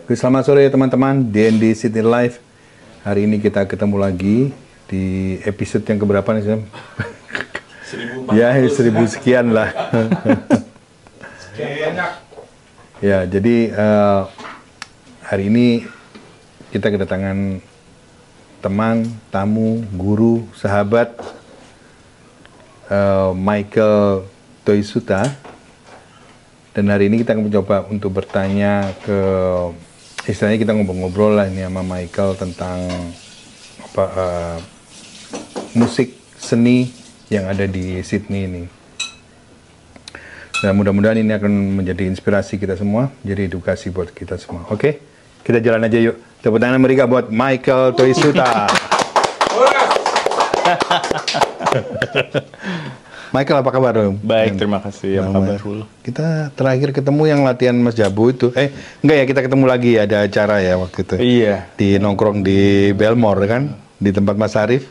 Oke, selamat sore teman-teman, DND Sydney Live. Hari ini kita ketemu lagi di episode yang keberapa nih, Sam? 1400. Ya, 1000 sekian lah. Ya, jadi hari ini kita kedatangan teman, tamu, guru, sahabat Michael Toysuta. Dan hari ini kita akan mencoba untuk bertanya ke, istilahnya kita ngobrol-ngobrol lah ini sama Michael tentang apa musik seni yang ada di Sydney ini. Dan mudah-mudahan ini akan menjadi inspirasi kita semua, jadi edukasi buat kita semua. Oke, kita jalan aja yuk. Tepuk tangan mereka buat Michael Toysuta. Michael, apa kabar? Baik, terima kasih. Apa kabar? Kita terakhir ketemu yang latihan Mas Jabu itu. Enggak ya, kita ketemu lagi, ada acara ya waktu itu. Iya. Di nongkrong di Belmore kan, di tempat Mas Arif.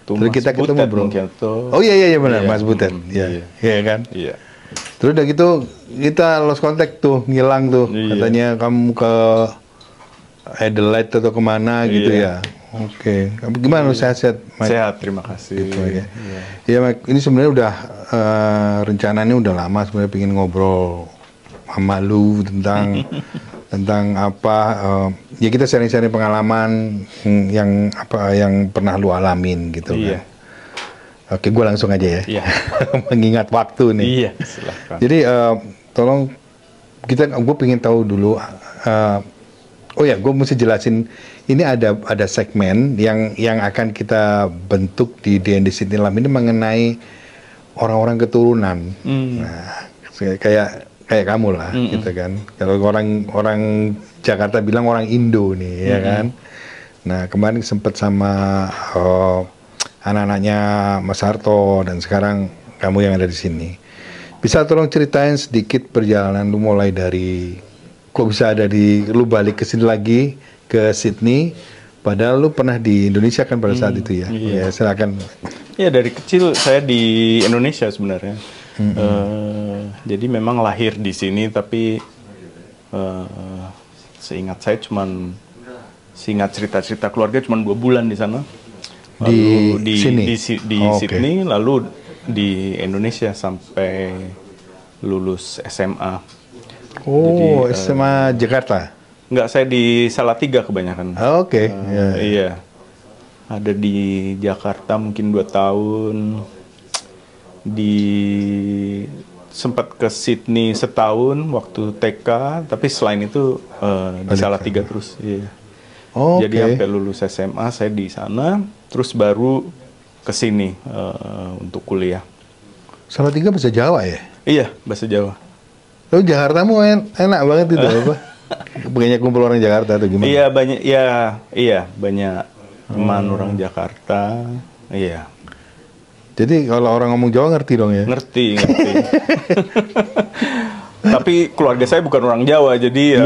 Terus kita ketemu, bro. Oh iya benar, Mas Butet. Iya kan? Iya. Terus udah gitu kita lost contact tuh, ngilang tuh. Katanya kamu ke Adelaide atau kemana gitu ya. Oke, gimana sehat-sehat? Sehat, terima kasih. Gitu, ya. Ya, Mike, ini sebenarnya udah rencananya udah lama sebenarnya pengen ngobrol sama lu tentang tentang apa. Ya kita sharing-sharing pengalaman yang apa yang pernah lu alamin gitu kan. Oke, gue langsung aja ya. Iya. Mengingat waktu nih. Iya, silakan. Jadi tolong gue pengen tahu dulu. Oh ya, gue mesti jelasin. Ini ada segmen yang akan kita bentuk di DND Sydney Live ini mengenai orang-orang keturunan. Nah, kayak kamu lah, gitu kan. Kalau orang Jakarta bilang orang Indo nih, ya kan. Nah, kemarin sempat sama anak-anaknya Mas Harto dan sekarang kamu yang ada di sini. Bisa tolong ceritain sedikit perjalanan lu mulai dari kok bisa ada lu balik ke sini lagi ke Sydney, padahal lu pernah di Indonesia kan pada saat itu ya. Ya, silakan. Ya, dari kecil saya di Indonesia sebenarnya. Jadi memang lahir di sini, tapi seingat seingat cerita-cerita keluarga cuma 2 bulan di sana. Lalu di Sydney, lalu di Indonesia sampai lulus SMA. Oh, jadi, SMA Jakarta? Enggak, saya di Salatiga kebanyakan. Oke. Iya. Ada di Jakarta mungkin 2 tahun. Sempat ke Sydney setahun waktu TK, tapi selain itu di Salatiga terus. Iya. Jadi sampai lulus SMA saya di sana, terus baru ke sini untuk kuliah. Salatiga bahasa Jawa ya? Iya, bahasa Jawa. Lo Jakartamu enak banget itu apa? Banyak kumpul orang Jakarta atau gimana? Iya, banyak teman orang Jakarta. Iya. Jadi kalau orang ngomong Jawa ngerti dong ya? Ngerti. Tapi keluarga saya bukan orang Jawa, jadi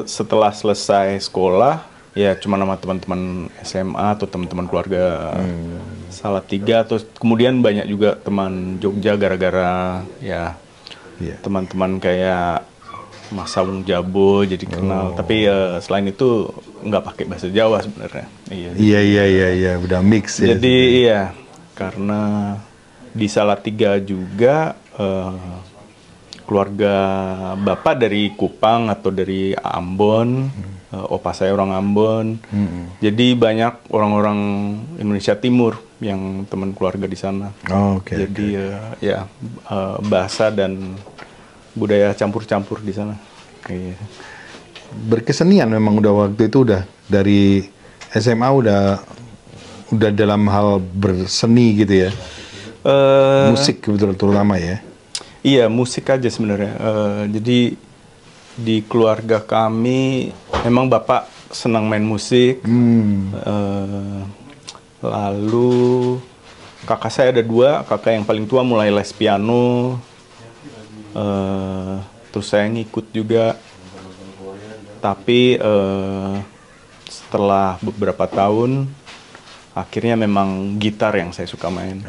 setelah selesai sekolah, ya cuma sama teman-teman SMA atau teman-teman keluarga Salatiga, terus kemudian banyak juga teman Jogja gara-gara teman-teman kayak Mas Sawung Jabo jadi kenal, tapi selain itu nggak pakai bahasa Jawa sebenarnya. Iya, udah mix ya. Jadi karena di Salatiga juga keluarga bapak dari Kupang atau dari Ambon, opa saya orang Ambon, jadi banyak orang-orang Indonesia Timur yang teman keluarga di sana. Jadi bahasa dan budaya campur-campur di sana. Berkesenian memang udah waktu itu udah dari SMA udah dalam hal berseni gitu ya. Musik kebetulan terutama ya. Iya, musik aja sebenarnya. Jadi di keluarga kami memang bapak senang main musik. Lalu kakak saya ada 2, kakak yang paling tua mulai les piano. Terus saya ngikut juga, tapi setelah beberapa tahun akhirnya memang gitar yang saya suka main.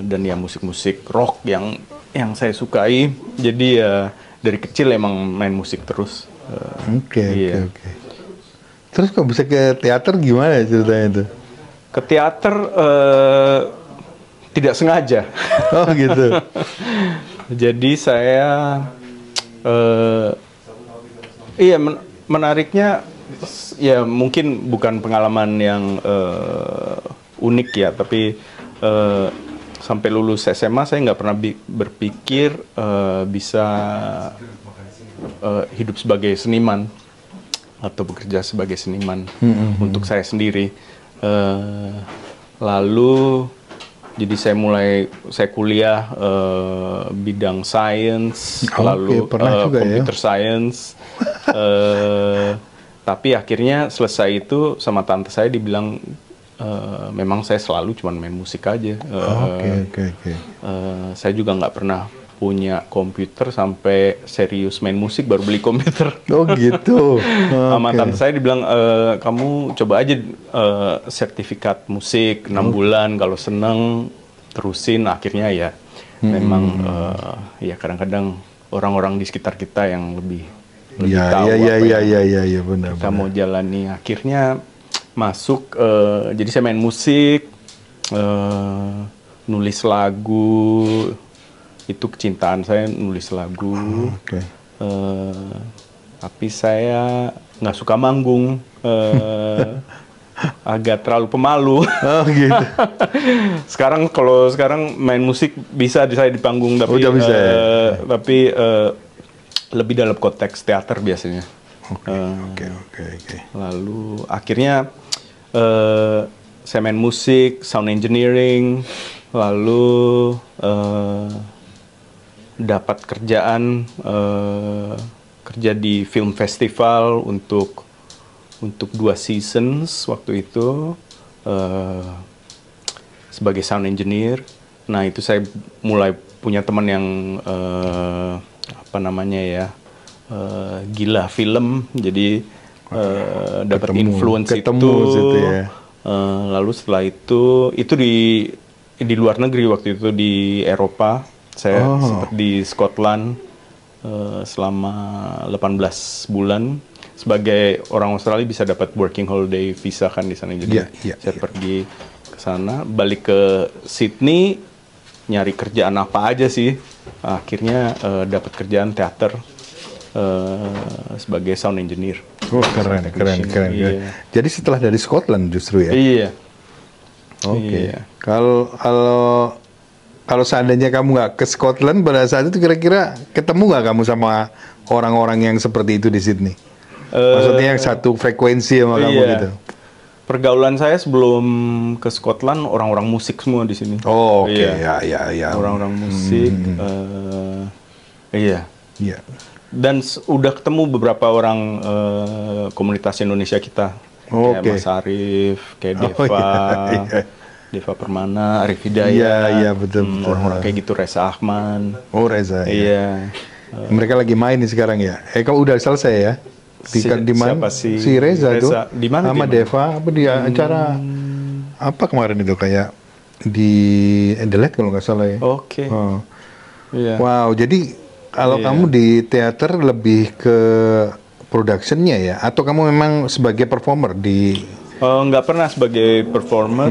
Dan ya musik-musik rock yang saya sukai. Jadi dari kecil emang main musik terus. Oke. Terus kok bisa ke teater gimana ceritanya itu? Ke teater tidak sengaja. Oh gitu. Jadi saya menariknya ya mungkin bukan pengalaman yang unik ya, tapi sampai lulus SMA saya nggak pernah berpikir bisa hidup sebagai seniman atau bekerja sebagai seniman untuk saya sendiri. Lalu jadi saya kuliah bidang science, lalu computer science. Tapi akhirnya selesai itu sama tante saya dibilang memang saya selalu cuma main musik aja. Saya juga nggak pernah punya komputer sampai serius main musik baru beli komputer. Oh gitu. Sama tante saya dibilang kamu coba aja sertifikat musik 6 bulan, kalau seneng terusin. Akhirnya ya memang ya kadang-kadang orang-orang di sekitar kita yang lebih tahu benar. Kita mau jalani. Akhirnya masuk jadi saya main musik, nulis lagu. Itu kecintaan saya, nulis lagu. Tapi saya nggak suka manggung, agak terlalu pemalu. Oh gitu. Kalau sekarang main musik bisa saya di panggung, tapi tapi lebih dalam konteks teater biasanya. Lalu akhirnya saya main musik, sound engineering, lalu dapat kerjaan kerja di film festival untuk 2 seasons waktu itu sebagai sound engineer. Nah itu saya mulai punya teman yang gila film, jadi dapat influence itu ya. Lalu setelah itu di luar negeri waktu itu, di Eropa. Saya sempat di Scotland selama 18 bulan. Sebagai orang Australia bisa dapat working holiday visa kan di sana. Jadi saya pergi ke sana, balik ke Sydney, nyari kerjaan apa aja sih. Akhirnya dapat kerjaan teater sebagai sound engineer. Oh keren. Iya. Jadi setelah dari Scotland justru ya? Iya. Oke. Kalau seandainya kamu nggak ke Scotland pada saat itu, kira-kira ketemu nggak kamu sama orang-orang yang seperti itu di Sydney? Maksudnya yang satu frekuensi sama kamu gitu? Pergaulan saya sebelum ke Scotland orang-orang musik semua di sini. Oh, oke. Ya. Orang-orang musik. Iya. Dan udah ketemu beberapa orang komunitas Indonesia kita. Kayak Mas Arif, kayak Deva. Deva Permana, Arif Hidayat. Iya, betul. Orang-orang kayak gitu, Reza Ahmad. Oh, Reza. Iya. Mereka lagi main nih sekarang ya. Kamu udah selesai ya? Di mana? Si Reza tuh. Di mana? Sama Deva. Apa dia acara apa kemarin itu, kayak di Adelaide kalau nggak salah ya. Oke. Iya. Wow, jadi kalau kamu di teater lebih ke production-nya ya, atau kamu memang sebagai performer di? Nggak pernah sebagai performer.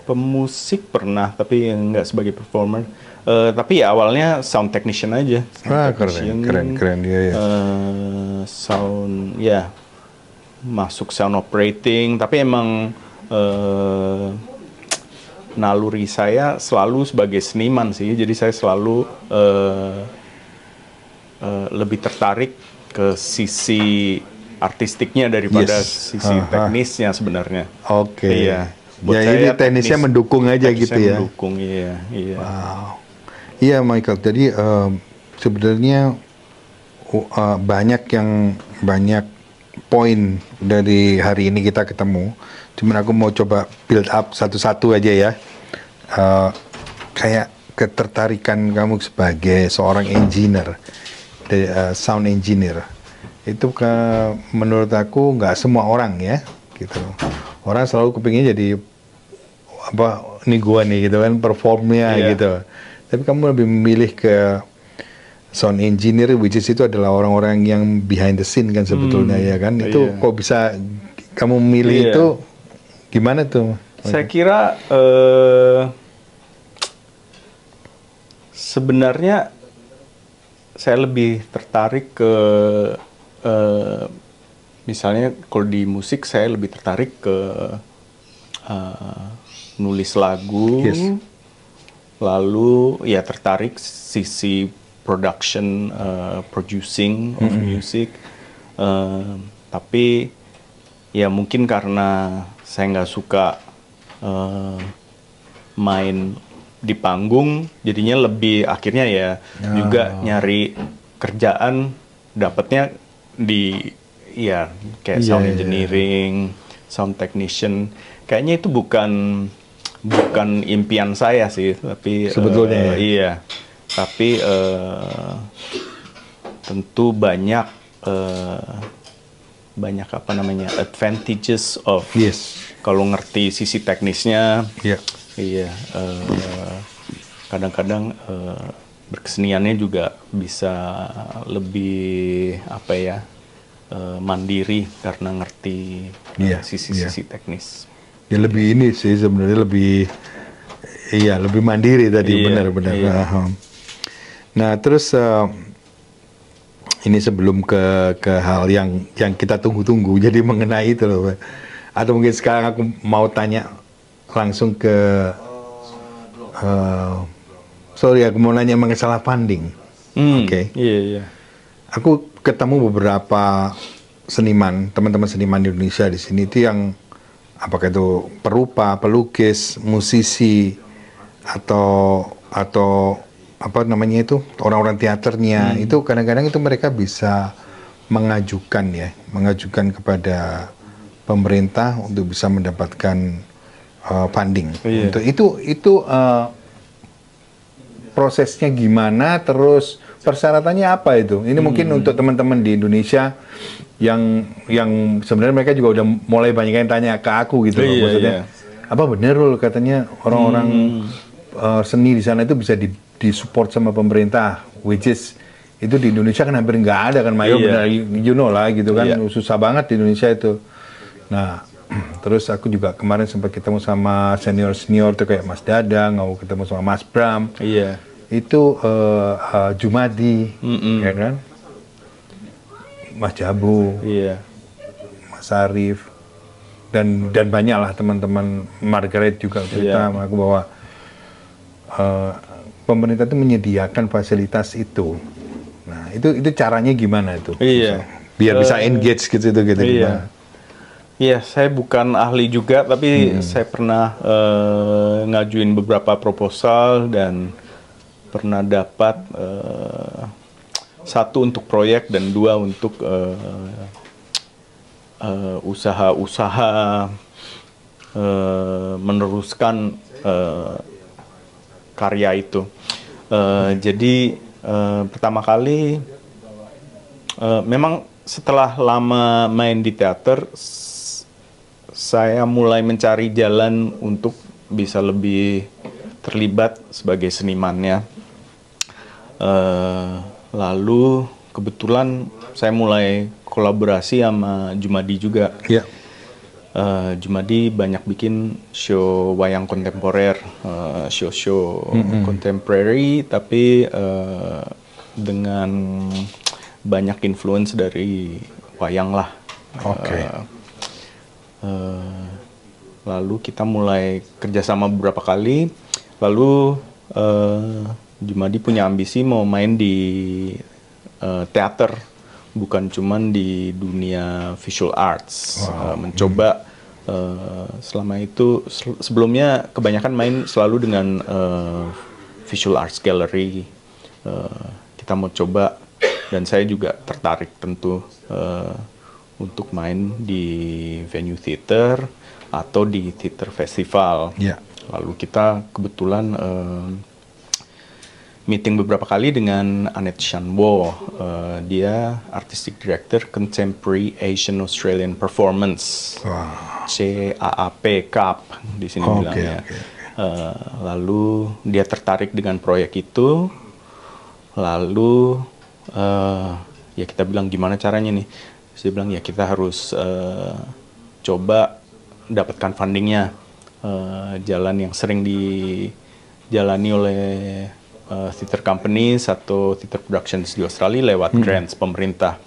Pemusik pernah, tapi nggak sebagai performer. Tapi ya awalnya sound technician aja. Keren ya. Sound ya, masuk sound operating. Tapi emang naluri saya selalu sebagai seniman sih. Jadi saya selalu lebih tertarik ke sisi artistiknya daripada sisi teknisnya sebenarnya. Oke. Iya. Ya ini teknisnya mendukung aja gitu ya. Mendukung, iya. Wow. Iya Michael. Jadi sebenarnya banyak poin dari hari ini kita ketemu. Cuman aku mau coba build up satu-satu aja ya. Kayak ketertarikan kamu sebagai seorang engineer, sound engineer. Itu menurut aku nggak semua orang ya, gitu. Orang selalu kepingin jadi nih gua nih gitu kan, performnya gitu. Tapi kamu lebih memilih ke sound engineer, which is itu adalah orang-orang yang behind the scene kan sebetulnya ya kan. Itu kok bisa kamu milih itu gimana tuh? Saya kira sebenarnya saya lebih tertarik ke misalnya kalau di musik saya lebih tertarik ke nulis lagu, lalu ya tertarik sisi production, producing of music, tapi ya mungkin karena saya nggak suka main di panggung, jadinya lebih akhirnya ya juga nyari kerjaan dapatnya di ya kayak sound engineering, sound technician. Kayaknya itu bukan impian saya sih, tapi sebetulnya iya. Tapi tentu banyak apa namanya advantages of kalau ngerti sisi teknisnya. Iya. Kadang-kadang berkeseniannya juga bisa lebih apa ya mandiri karena ngerti sisi-sisi teknis. Ya lebih ini sih sebenarnya lebih mandiri tadi benar-benar. Nah terus ini sebelum ke hal yang kita tunggu-tunggu, jadi mengenai itu loh, atau mungkin sekarang aku mau tanya langsung ke aku mau nanya mengenai funding. Oke. Aku ketemu beberapa seniman, teman-teman seniman di Indonesia di sini itu yang apakah itu perupa, pelukis, musisi atau apa namanya itu orang-orang teaternya, itu kadang-kadang itu mereka bisa mengajukan kepada pemerintah untuk bisa mendapatkan funding. Untuk itu prosesnya gimana, terus persyaratannya apa itu? Ini mungkin untuk teman-teman di Indonesia yang sebenarnya mereka juga udah mulai banyak yang tanya ke aku gitu loh, maksudnya apa bener loh katanya orang-orang seni di sana itu bisa disupport sama pemerintah, which is itu di Indonesia kan hampir nggak ada kan, Mayo, benar, you know lah gitu kan, susah banget di Indonesia itu. Nah terus aku juga kemarin sempat ketemu sama senior tuh kayak Mas Dadang, aku ketemu sama Mas Bram, itu Jumadi, ya kan, Mas Jabu, Mas Arif, dan banyak lah teman-teman, Margaret juga cerita sama aku bahwa pemerintah itu menyediakan fasilitas itu. Nah itu caranya gimana itu? Biar bisa engage gitu gimana? Iya, saya bukan ahli juga, tapi saya pernah ngajuin beberapa proposal dan pernah dapat satu untuk proyek dan dua untuk usaha-usaha meneruskan karya itu. Jadi pertama kali memang setelah lama main di teater, saya mulai mencari jalan untuk bisa lebih terlibat sebagai senimannya. Lalu kebetulan saya mulai kolaborasi sama Jumadi juga. Jumadi banyak bikin show wayang kontemporer, show contemporary, tapi dengan banyak influence dari wayang lah. Lalu kita mulai kerjasama beberapa kali. Lalu Jumadi punya ambisi mau main di teater, bukan cuman di dunia visual arts. Mencoba selama itu sebelumnya kebanyakan main selalu dengan visual arts gallery. Kita mau coba, dan saya juga tertarik tentu untuk main di venue theater atau di theater festival. Lalu kita kebetulan meeting beberapa kali dengan Annette Shanwo. Dia Artistic Director Contemporary Asian Australian Performance, CAAP, CAP di sini bilangnya. Lalu dia tertarik dengan proyek itu. Lalu ya kita bilang gimana caranya nih? Saya bilang ya kita harus coba dapatkan fundingnya. Jalan yang sering dijalani oleh theater companies atau theater productions di Australia lewat grants pemerintah.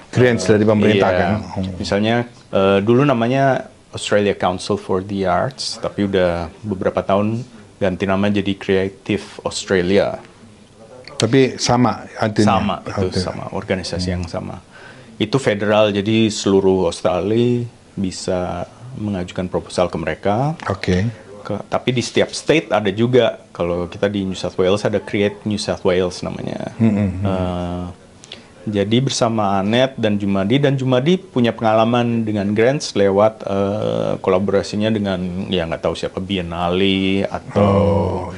Grants dari pemerintah iya, kan? Misalnya dulu namanya Australia Council for the Arts, tapi udah beberapa tahun ganti nama jadi Creative Australia. Tapi sama artinya? Sama, itu sama, organisasi yang sama. Itu federal, jadi seluruh Australia bisa mengajukan proposal ke mereka. Oke. Tapi di setiap state ada juga, kalau kita di New South Wales ada Create New South Wales namanya. Jadi bersama Anet dan Jumadi punya pengalaman dengan grants lewat kolaborasinya dengan ya nggak tahu siapa, Biennale atau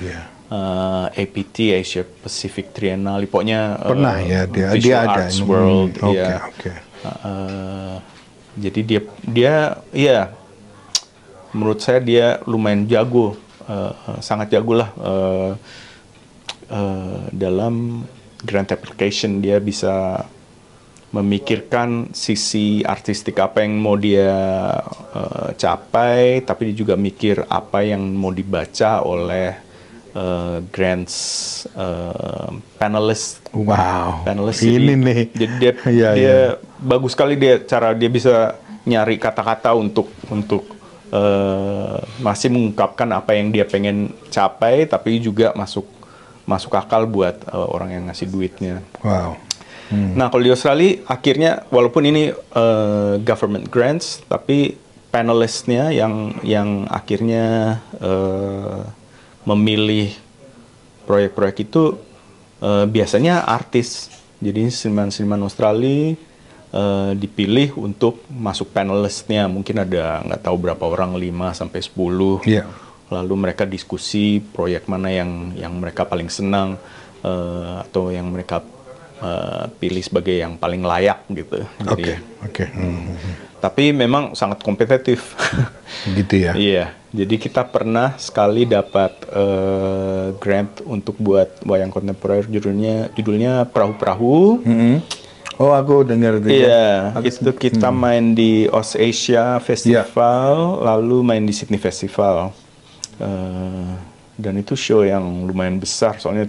APT, Asia Pacific Triennale, pokoknya pernah ya dia Visual ada Arts World. Jadi dia ya menurut saya dia lumayan jago, sangat jago lah dalam grant application. Dia bisa memikirkan sisi artistik apa yang mau dia capai, tapi dia juga mikir apa yang mau dibaca oleh grants panelist. Wow. Panelist ini nih. Jadi dia bagus sekali cara dia bisa nyari kata-kata untuk masih mengungkapkan apa yang dia pengen capai, tapi juga masuk akal buat orang yang ngasih duitnya. Wow. Nah, kalau di Australia akhirnya walaupun ini government grants, tapi panelistnya yang akhirnya memilih proyek-proyek itu biasanya artis. Jadi seniman-seniman Australia dipilih untuk masuk panelistnya. Mungkin ada nggak tahu berapa orang, 5 sampai 10. Yeah. Lalu mereka diskusi proyek mana yang mereka paling senang atau yang mereka pilih sebagai yang paling layak gitu. Oke. Tapi memang sangat kompetitif. Gitu ya. Iya. Jadi kita pernah sekali dapat grant untuk buat wayang kontemporer, judulnya Perahu-Perahu. Oh, aku dengar itu. Iya, itu kita main di Ausasia Festival, lalu main di Sydney Festival. Dan itu show yang lumayan besar, soalnya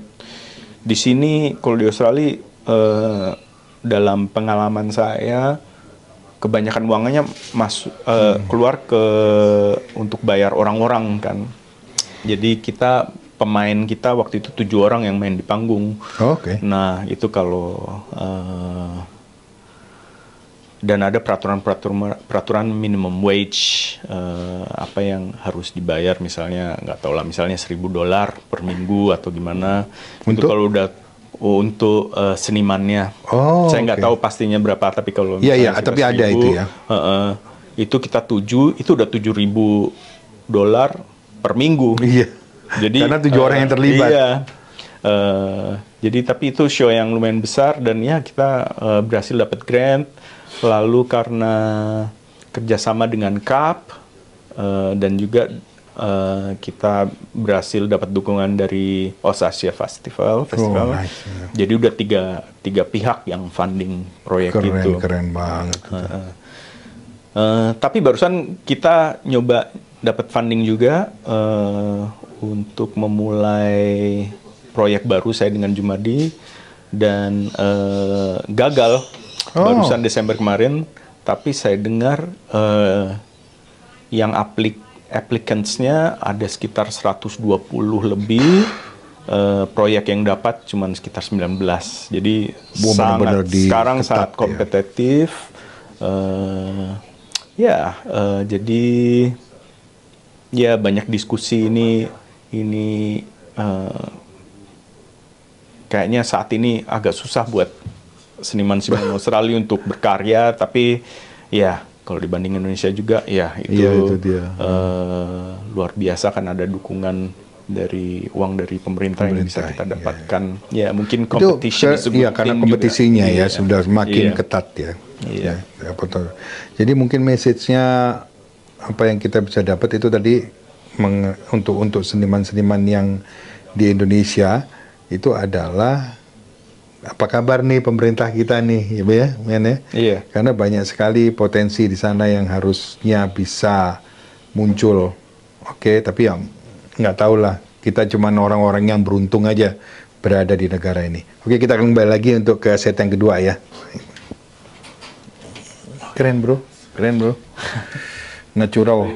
di sini kalau di Australia dalam pengalaman saya kebanyakan uangnya keluar untuk bayar orang-orang kan. Jadi pemain kita waktu itu 7 orang yang main di panggung. Oke. Nah itu kalau dan ada peraturan minimum wage, apa yang harus dibayar, misalnya nggak tahu lah, misalnya $1,000 per minggu atau gimana. Itu kalau udah untuk senimannya. Saya nggak tahu pastinya berapa, tapi kalau iya, tapi ada itu ya. Itu kita itu udah $7,000 per minggu. Iya. Jadi karena 7 orang yang terlibat. Iya. Jadi tapi itu show yang lumayan besar dan ya kita berhasil dapat grant. Lalu karena kerjasama dengan CAP dan juga kita berhasil dapat dukungan dari Ausasia Festival. Nice. Jadi udah tiga pihak yang funding proyek itu. Keren banget. Tapi barusan kita nyoba dapat funding juga untuk memulai proyek baru saya dengan Jumadi, dan gagal. Barusan Desember kemarin, tapi saya dengar yang applicants-nya ada sekitar 120 lebih, proyek yang dapat cuma sekitar 19. Jadi sekarang sangat kompetitif. Jadi ya banyak diskusi ini kayaknya saat ini agak susah buat seniman-seniman Australia untuk berkarya, tapi ya kalau dibanding Indonesia juga ya itu dia. Luar biasa, kan ada dukungan dari uang dari pemerintah yang bisa kita dapatkan. Ya mungkin competition karena kompetisinya juga, sudah semakin ketat ya. Iya. Jadi mungkin message-nya apa yang kita bisa dapat itu tadi untuk seniman-seniman yang di Indonesia itu adalah apa kabar nih pemerintah kita nih, ya, men ya? Iya. Karena banyak sekali potensi di sana yang harusnya bisa muncul. Oke, tapi ya nggak tahu lah. Kita cuma orang-orang yang beruntung aja berada di negara ini. Oke, kita akan kembali lagi untuk ke set yang kedua ya. Keren bro, keren bro. Natural.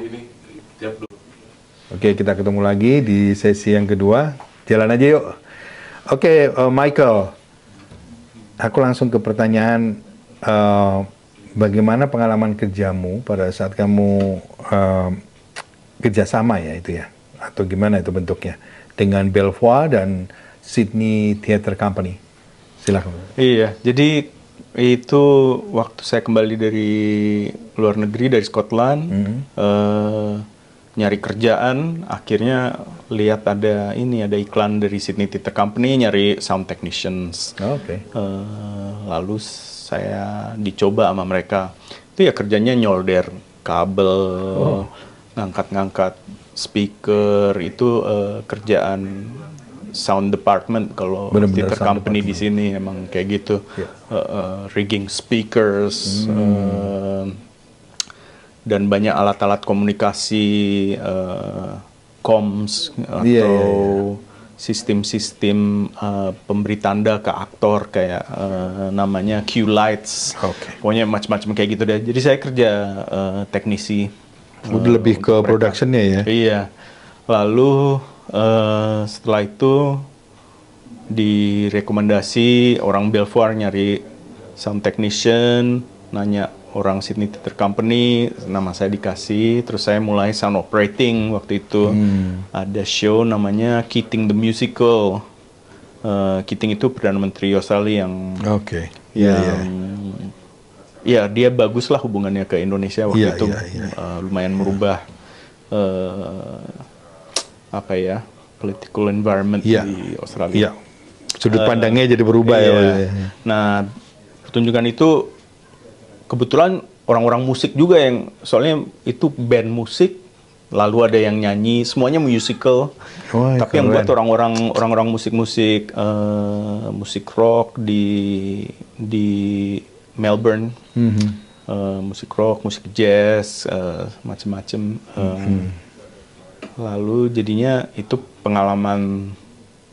Oke, kita ketemu lagi di sesi yang kedua. Jalan aja yuk. Oke, Michael. Aku langsung ke pertanyaan, bagaimana pengalaman kerjamu pada saat kamu kerjasama ya itu ya? Atau gimana itu bentuknya? Dengan Belvoir dan Sydney Theatre Company. Silakan. Iya, jadi itu waktu saya kembali dari luar negeri, dari Scotland, nyari kerjaan, akhirnya lihat ada iklan dari Sydney Theatre Company nyari sound technicians. Oke. Lalu saya dicoba sama mereka. Itu ya kerjanya nyolder kabel, ngangkat-ngangkat speaker, itu kerjaan sound department kalau theater company di sini emang kayak gitu. Rigging speakers, dan banyak alat-alat komunikasi, comms atau sistem-sistem pemberi tanda ke aktor kayak namanya cue lights. Pokoknya macam-macam kayak gitu deh. Jadi saya kerja teknisi. Udah lebih ke productionnya ya? Iya. Lalu setelah itu direkomendasi orang Belvoir nyari sound technician, nanya orang Sydney Theatre Company, nama saya dikasih, terus saya mulai sound operating waktu itu. Ada show namanya Keating the Musical. Keating itu Perdana Menteri Australia yang ya dia bagus lah hubungannya ke Indonesia waktu itu. Lumayan merubah political environment di Australia. Sudut pandangnya jadi berubah ya. Nah, pertunjukan itu kebetulan orang-orang musik juga yang, soalnya itu band musik, lalu ada yang nyanyi, semuanya musical. Tapi yang buat orang-orang musik-musik, musik rock di Melbourne, musik rock, musik jazz, macam-macam. Lalu jadinya itu pengalaman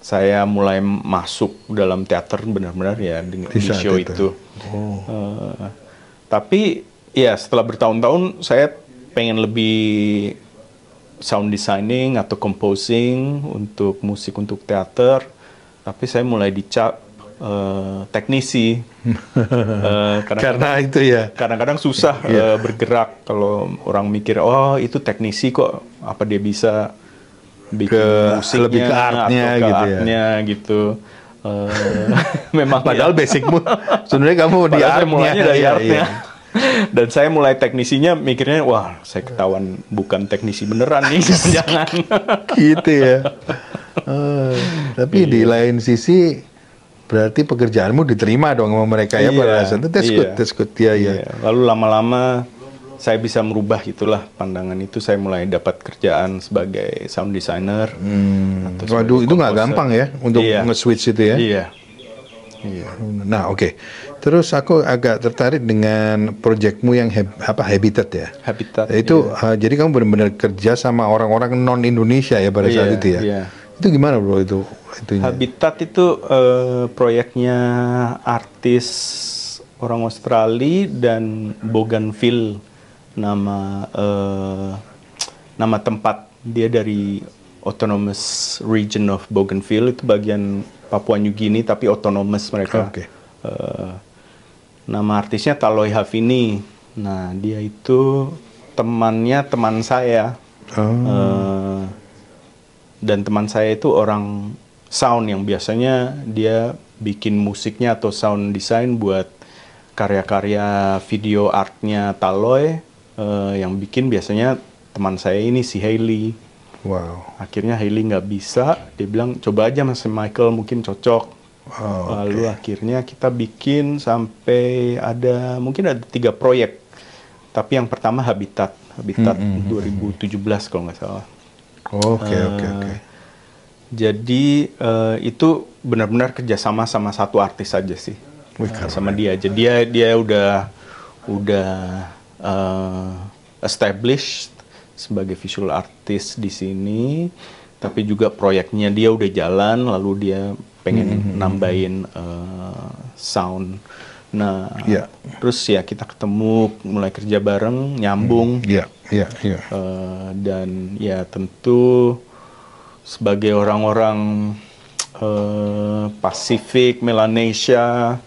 saya mulai masuk dalam teater benar-benar ya di show itu. Tapi ya setelah bertahun-tahun saya pengen lebih sound designing atau composing untuk musik untuk teater. Tapi saya mulai dicap teknisi. Karena itu ya. Kadang-kadang susah bergerak kalau orang mikir, oh itu teknisi kok, apa dia bisa bikin musiknya lebih ke artnya atau ke gitu artnya gitu. Memang padahal basicmu sebenarnya kamu di artnya. Mulainya dari artnya. Dan saya mulai teknisinya mikirnya, wah saya ketahuan bukan teknisi beneran nih, jangan. Gitu ya. Tapi di lain sisi berarti pekerjaanmu diterima dong sama mereka ya pada saat itu. That's good. Lalu lama-lama saya bisa merubah itulah pandangan itu. Saya mulai dapat kerjaan sebagai sound designer. Waduh, itu nggak gampang ya untuk nge-switch itu ya. Iya. Nah, oke. Terus aku agak tertarik dengan proyekmu yang Habitat ya. Habitat. Itu jadi kamu benar-benar kerja sama orang-orang non Indonesia ya pada saat itu ya. Iya. Itu gimana bro itu? Habitat itu proyeknya artis orang Australia dan Bougainville, nama tempat dia dari Autonomous Region of Bougainville, itu bagian Papua New Guinea tapi autonomous mereka. Nama artisnya Taloy Havini. Nah dia itu teman saya. Dan teman saya itu orang sound yang biasanya dia bikin musiknya atau sound design buat karya-karya video artnya Taloy. Yang bikin biasanya teman saya ini si Hailey. Akhirnya Hailey nggak bisa, dia bilang coba aja Mas Michael mungkin cocok. Lalu akhirnya kita bikin sampai mungkin ada 3 proyek. Tapi yang pertama Habitat 2017 kalau nggak salah. Jadi itu benar-benar kerjasama sama satu artis saja sih. Sama dia. Jadi dia udah established sebagai visual artist di sini, tapi juga proyeknya dia udah jalan, lalu dia pengen nambahin sound. Nah, terus ya kita ketemu, mulai kerja bareng, nyambung. Dan ya tentu sebagai orang-orang Pasifik, Melanesia,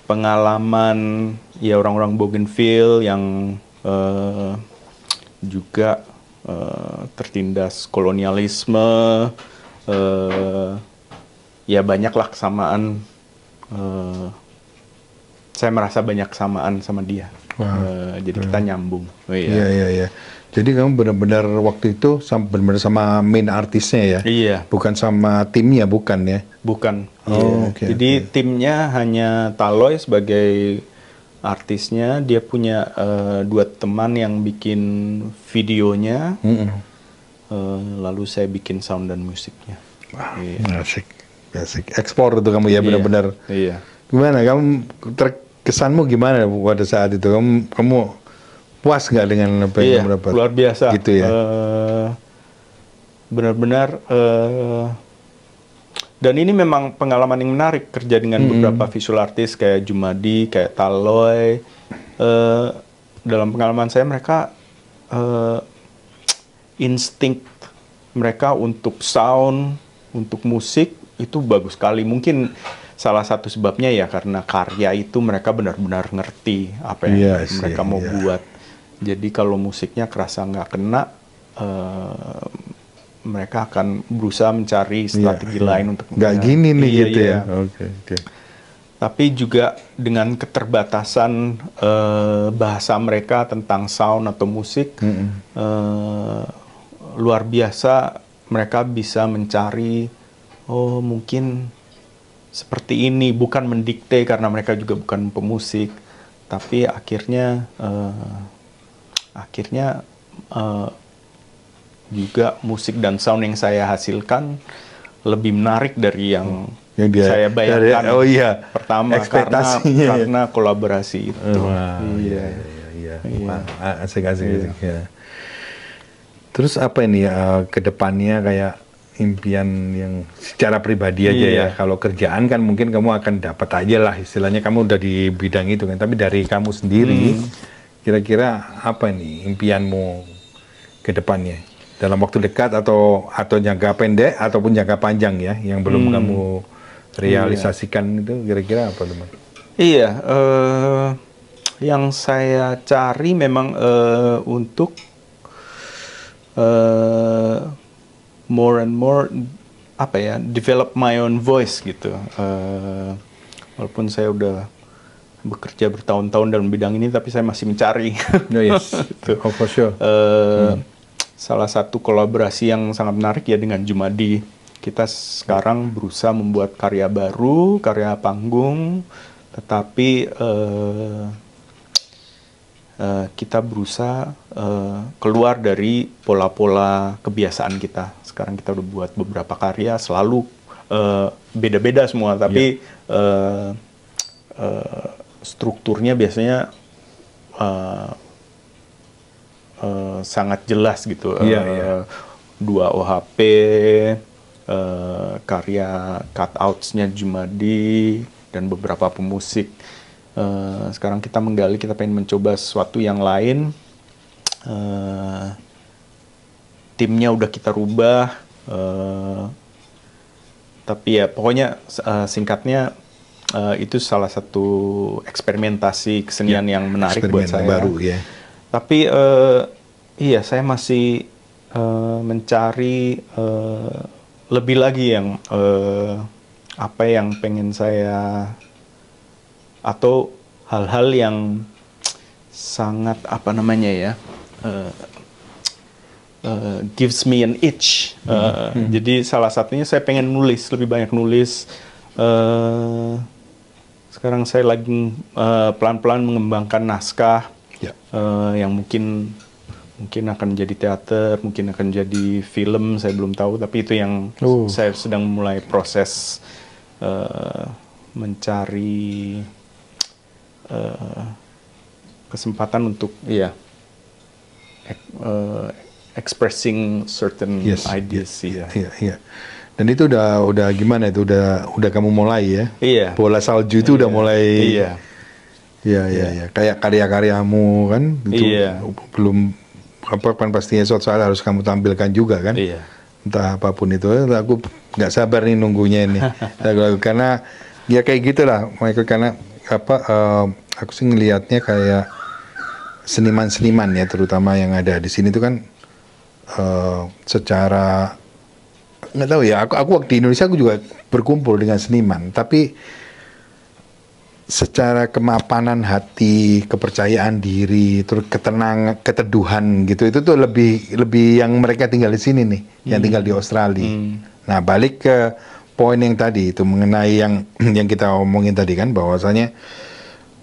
pengalaman ya orang-orang Bougainville yang juga tertindas kolonialisme, ya banyaklah kesamaan. Saya merasa banyak kesamaan sama dia. Jadi kita nyambung. Iya. Jadi kamu benar-benar waktu itu benar-benar sama main artisnya ya? Iya. Bukan sama timnya, bukan ya? Bukan. Jadi timnya hanya Taloy sebagai artisnya. Dia punya 2 teman yang bikin videonya. Lalu saya bikin sound dan musiknya. Wah, asik. Ekspor itu kamu ya benar-benar. Iya. Gimana kamu kesanmu gimana pada saat itu? Kamu puas nggak dengan apa yang kamu dapat? Luar biasa. Gitu ya. Benar-benar. Dan ini memang pengalaman yang menarik kerja dengan beberapa visual artist kayak Jumadi, kayak Taloy. Dalam pengalaman saya mereka insting mereka untuk sound, untuk musik itu bagus sekali. Mungkin salah satu sebabnya ya karena karya itu mereka benar-benar ngerti apa yang mereka mau buat. Jadi kalau musiknya kerasa nggak kena, mereka akan berusaha mencari strategi lain untuk nggak gini nih gitu ya. Tapi juga dengan keterbatasan bahasa mereka tentang sound atau musik, luar biasa mereka bisa mencari, oh mungkin seperti ini, bukan mendikte karena mereka juga bukan pemusik, tapi akhirnya juga musik dan sound yang saya hasilkan lebih menarik dari yang saya bayangkan. Pertama karena kolaborasi itu. Asik. Terus apa ini ke depannya kayak impian yang secara pribadi aja ya. Kalau kerjaan kan mungkin kamu akan dapat aja lah istilahnya, kamu udah di bidang itu kan. Tapi dari kamu sendiri kira-kira apa ini impianmu ke depannya dalam waktu dekat atau jangka pendek ataupun jangka panjang ya yang belum kamu realisasikan itu kira-kira apa teman? Yang saya cari memang untuk more and more develop my own voice gitu. Walaupun saya udah bekerja bertahun-tahun dalam bidang ini, tapi saya masih mencari. For sure. Salah satu kolaborasi yang sangat menarik ya dengan Jumadi. Kita sekarang berusaha membuat karya baru, karya panggung, tetapi kita berusaha keluar dari pola-pola kebiasaan kita. Sekarang kita udah buat beberapa karya, selalu beda-beda semua, tapi strukturnya biasanya sangat jelas gitu. 2 OHP, karya cutouts-nya Jumadi, dan beberapa pemusik. Sekarang kita menggali, kita pengen mencoba sesuatu yang lain. Timnya udah kita rubah. Tapi ya pokoknya singkatnya itu salah satu eksperimentasi kesenian yang menarik buat saya. Baru ya. Tapi saya masih mencari lebih lagi yang apa yang pengen saya, atau hal-hal yang sangat gives me an itch. Jadi salah satunya saya pengen nulis, lebih banyak nulis. Sekarang saya lagi pelan-pelan mengembangkan naskah yang mungkin mungkin akan jadi teater, mungkin akan jadi film, saya belum tahu. Tapi itu yang saya sedang mulai proses mencari kesempatan untuk expressing certain ideas sih. Iya. Dan itu udah gimana itu? Udah kamu mulai ya? Iya. Bola salju itu udah mulai. Iya. Iya. Kayak karya-karyamu kan? Itu belum kan pastinya suatu saat harus kamu tampilkan juga kan? Iya. Entah apapun itu. Aku nggak sabar nih nunggunya ini. Karena ya kayak gitulah, Michael. Karena aku sih ngelihatnya kayak seniman-seniman ya, terutama yang ada di sini itu kan secara nggak tahu ya, aku waktu di Indonesia aku juga berkumpul dengan seniman, tapi secara kemapanan hati, kepercayaan diri, terus keteduhan gitu, itu tuh lebih yang mereka tinggal di sini nih, yang tinggal di Australia. Nah, balik ke poin yang tadi itu mengenai yang kita omongin tadi kan, bahwasanya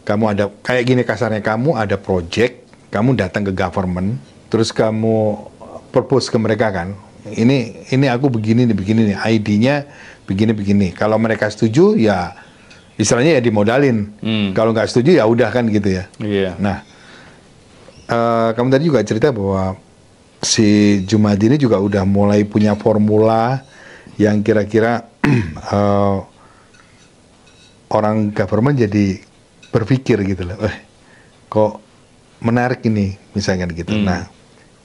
kamu ada kayak gini kasarnya, kamu ada project, kamu datang ke government, terus kamu propose ke mereka kan, ini aku begini nih, ID-nya begini. Kalau mereka setuju ya istilahnya ya dimodalin. Kalau nggak setuju ya udah kan gitu ya. Iya. Nah, kamu tadi juga cerita bahwa si Jumadi ini juga udah mulai punya formula yang kira-kira orang government jadi berpikir gitu loh, kok menarik ini misalkan gitu. Nah,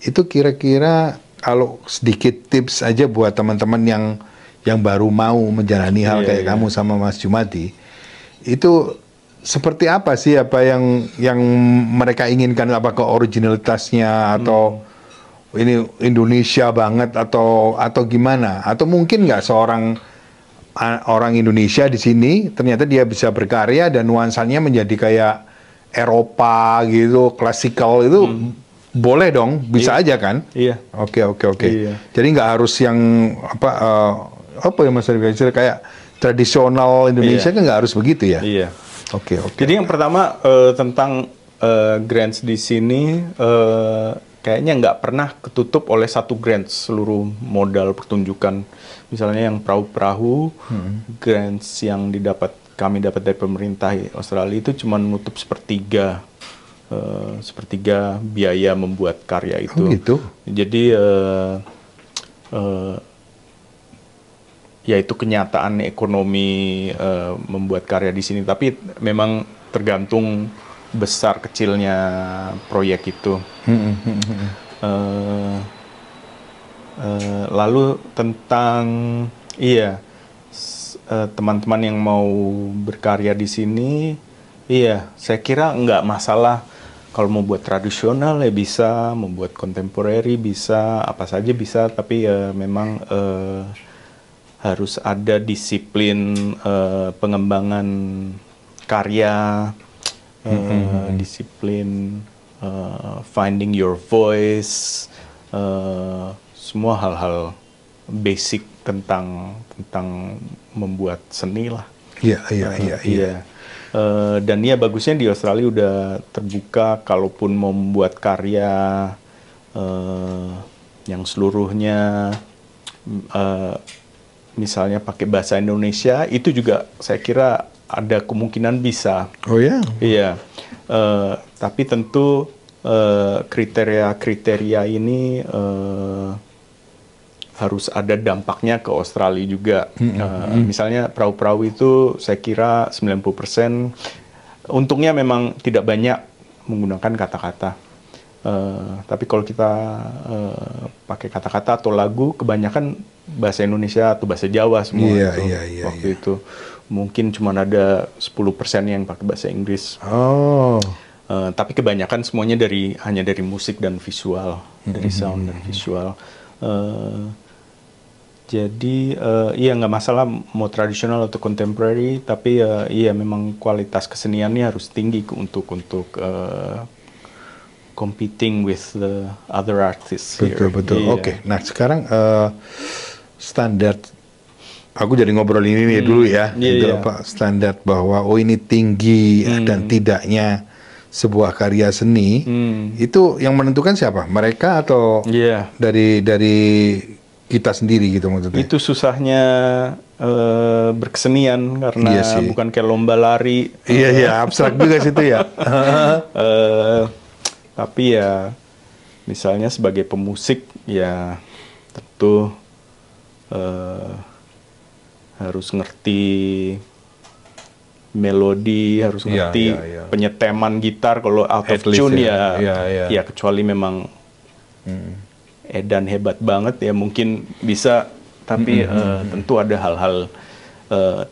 itu kira-kira kalau sedikit tips aja buat teman-teman yang baru mau menjalani hal kayak kamu sama Mas Jumadi, itu seperti apa sih yang mereka inginkan? Apakah originalitasnya atau ini Indonesia banget atau gimana? Atau mungkin nggak seorang orang Indonesia di sini ternyata dia bisa berkarya dan nuansanya menjadi kayak Eropa gitu, klasikal itu boleh dong, bisa aja kan? Iya. Oke. Iya. Jadi nggak harus yang apa ya Mas Arif, kayak tradisional Indonesia kan nggak harus begitu ya? Iya. Oke. Jadi yang pertama tentang grants di sini kayaknya nggak pernah ketutup oleh satu grants seluruh modal pertunjukan. Misalnya yang perahu-perahu, grants yang kami dapat dari pemerintah Australia itu cuma menutup sepertiga biaya membuat karya itu. Oh gitu. Jadi ya itu kenyataan ekonomi membuat karya di sini. Tapi memang tergantung besar kecilnya proyek itu. Lalu tentang teman-teman yang mau berkarya di sini, saya kira nggak masalah kalau mau buat tradisional ya bisa, mau buat kontemporeri bisa, apa saja bisa, tapi memang harus ada disiplin pengembangan karya, disiplin finding your voice, semua hal-hal basic tentang membuat seni lah. Iya. Dan ya bagusnya di Australia udah terbuka, kalaupun mau membuat karya yang seluruhnya misalnya pakai bahasa Indonesia, itu juga saya kira ada kemungkinan bisa. Oh ya? Iya. Tapi tentu kriteria ini harus ada dampaknya ke Australia juga. Misalnya perahu-perahu itu saya kira 90% untungnya memang tidak banyak menggunakan kata-kata. Tapi kalau kita pakai kata-kata atau lagu, kebanyakan bahasa Indonesia atau bahasa Jawa semua. Waktu itu mungkin cuma ada 10% yang pakai bahasa Inggris. Tapi kebanyakan semuanya hanya dari musik dan visual, dari sound dan visual. Jadi nggak masalah mau tradisional atau contemporary, tapi memang kualitas keseniannya harus tinggi untuk competing with the other artists here. Betul. Oke. Nah sekarang standar, aku jadi ngobrol ini dulu ya. Standar bahwa ini tinggi dan tidaknya sebuah karya seni, itu yang menentukan siapa? Mereka atau dari kita sendiri gitu maksudnya? Itu susahnya berkesenian karena bukan kayak lomba lari. Iya, abstrak juga situ ya. Tapi ya misalnya sebagai pemusik ya tentu harus ngerti melodi, harus ngerti penyeteman gitar. Kalau out of tune ya kecuali memang edan hebat banget ya mungkin bisa, tapi tentu ada hal-hal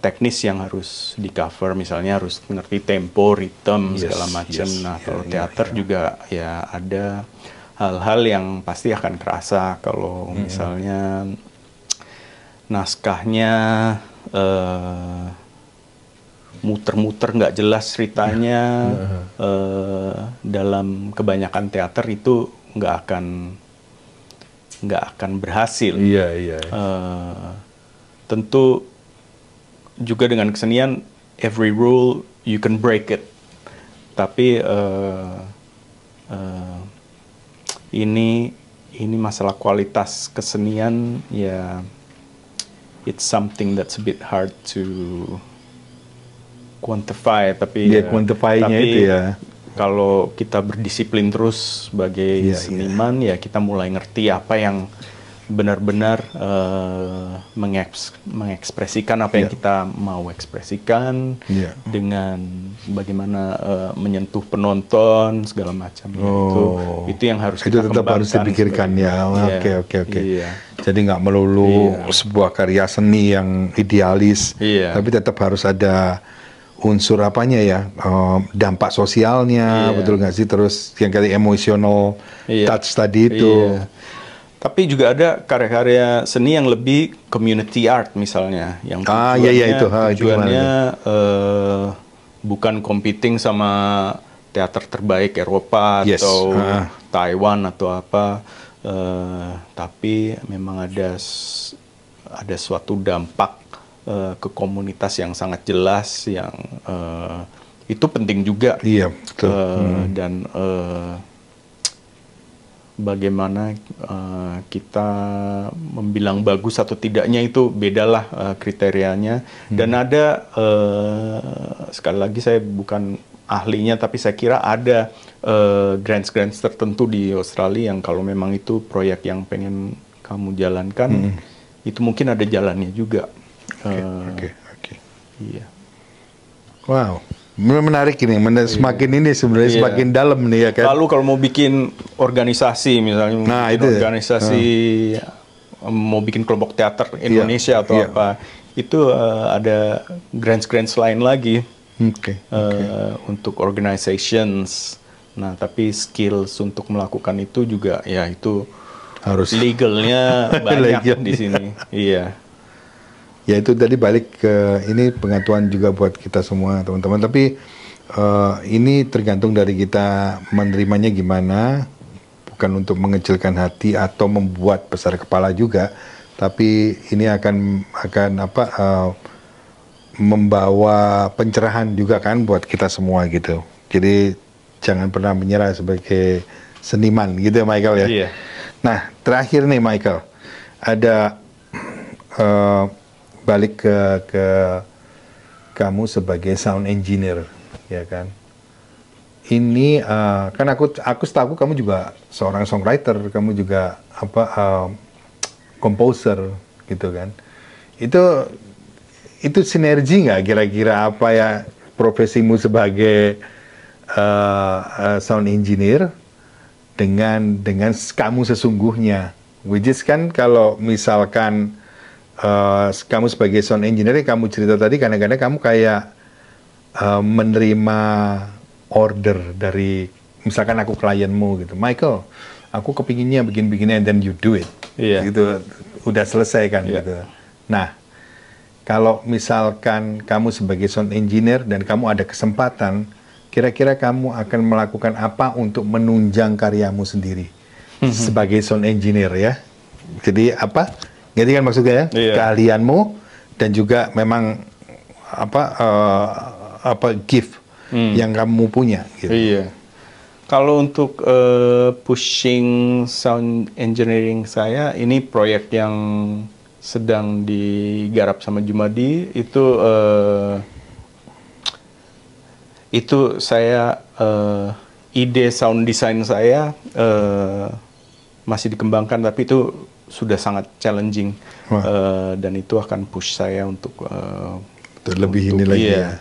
teknis yang harus di cover, misalnya harus ngerti tempo, ritme segala macam. Nah kalau teater juga ya ada hal-hal yang pasti akan kerasa kalau misalnya naskahnya muter-muter nggak jelas ceritanya. Dalam kebanyakan teater itu nggak akan berhasil. Tentu juga dengan kesenian, every rule you can break it. Tapi ini masalah kualitas kesenian ya. It's something that's a bit hard to quantify, tapi quantify-nya itu ya. Kalau kita berdisiplin terus sebagai seniman ya kita mulai ngerti apa yang benar-benar mengekspresikan apa yang kita mau ekspresikan dengan bagaimana menyentuh penonton segala macam. Itu yang harus kita tetap harus dipikirkan ya. Oke. Jadi nggak melulu sebuah karya seni yang idealis, tapi tetap harus ada unsur apanya ya, dampak sosialnya, betul nggak sih? Terus yang kayak emotional touch tadi itu. Tapi juga ada karya-karya seni yang lebih community art misalnya, yang tujuannya bukan competing sama teater terbaik Eropa atau Taiwan atau apa, tapi memang ada suatu dampak ke komunitas yang sangat jelas, yang itu penting juga. Dan bagaimana kita membilang bagus atau tidaknya itu bedalah kriterianya. Dan ada sekali lagi saya bukan ahlinya, tapi saya kira ada grants tertentu di Australia yang kalau memang itu proyek yang pengen kamu jalankan, itu mungkin ada jalannya juga. Iya. Wow. Menarik ini, semakin ini sebenarnya semakin dalam nih ya kan. Lalu kalau mau bikin organisasi misalnya, mau bikin kelompok teater Indonesia atau apa, itu ada grants lain lagi untuk organizations. Nah tapi skills untuk melakukan itu juga ya itu harus legalnya banyak di sini. Ya itu tadi balik ke ini pengetahuan juga buat kita semua teman-teman. Tapi ini tergantung dari kita menerimanya gimana, bukan untuk mengecilkan hati atau membuat besar kepala juga. Tapi ini akan membawa pencerahan juga kan buat kita semua gitu. Jadi jangan pernah menyerah sebagai seniman gitu ya Michael ya. Nah terakhir nih Michael, ada balik ke kamu sebagai sound engineer, ya kan? Ini kan aku tahu kamu juga seorang songwriter, kamu juga composer, gitu kan? Itu sinergi nggak kira-kira apa ya profesimu sebagai sound engineer dengan kamu sesungguhnya, which is kan kalau misalkan kamu sebagai sound engineer, kamu cerita tadi kadang-kadang kamu kayak menerima order dari misalkan aku klienmu gitu, Michael, aku kepinginnya begini-begini, and then you do it, gitu, udah selesai kan gitu. Nah, kalau misalkan kamu sebagai sound engineer dan kamu ada kesempatan, kira-kira kamu akan melakukan apa untuk menunjang karyamu sendiri sebagai sound engineer ya? Jadi apa? Jadi kan maksudnya ya, keahlianmu dan juga memang gift yang kamu punya. Gitu. Iya. Kalau untuk pushing sound engineering saya, ini proyek yang sedang digarap sama Jumadi. Itu saya ide sound design saya masih dikembangkan, tapi itu sudah sangat challenging. Dan itu akan push saya untuk lebih ini lagi ya.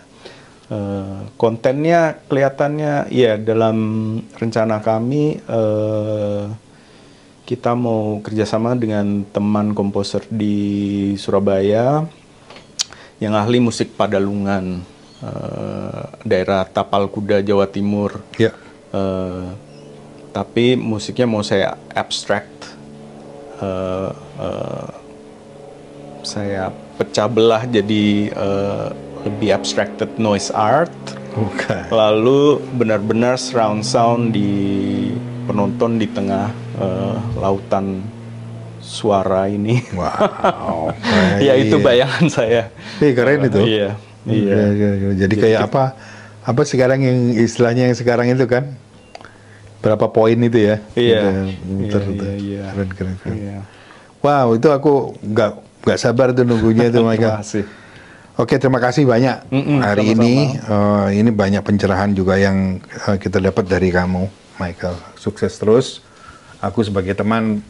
Kontennya kelihatannya ya dalam rencana kami kita mau kerjasama dengan teman komposer di Surabaya yang ahli musik Padalungan, daerah Tapal Kuda, Jawa Timur. Ya. Tapi musiknya mau saya abstract, saya pecah belah jadi lebih abstracted noise art. Okay. Lalu benar-benar surround sound di penonton di tengah lautan suara ini. Wow. Ya itu bayangan saya. Keren itu. Iya. Jadi kayak apa sekarang yang istilahnya yang sekarang itu kan berapa poin itu ya? Iya. Keren. Iya. Wow, itu aku nggak sabar tuh nunggunya itu, Michael. Terima kasih. Oke, terima kasih banyak hari sama-sama. ini banyak pencerahan juga yang kita dapat dari kamu, Michael. Sukses terus. Aku sebagai teman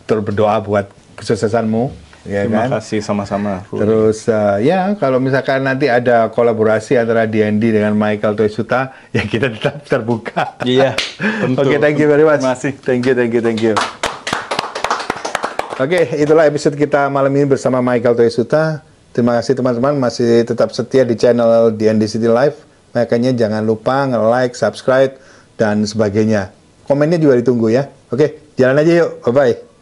berdoa buat kesuksesanmu. Ya, terima kan? kasih sama-sama. Terus ya kalau misalkan nanti ada kolaborasi antara D&D dengan Michael Toysuta, ya kita tetap terbuka. Iya, tentu. Oke, thank you very much. Terima kasih. Thank you. Oke, itulah episode kita malam ini bersama Michael Toysuta. Terima kasih teman-teman masih tetap setia di channel D&D City Live. Makanya jangan lupa nge-like, subscribe, dan sebagainya. Komennya juga ditunggu ya. Oke, jalan aja yuk. Bye-bye.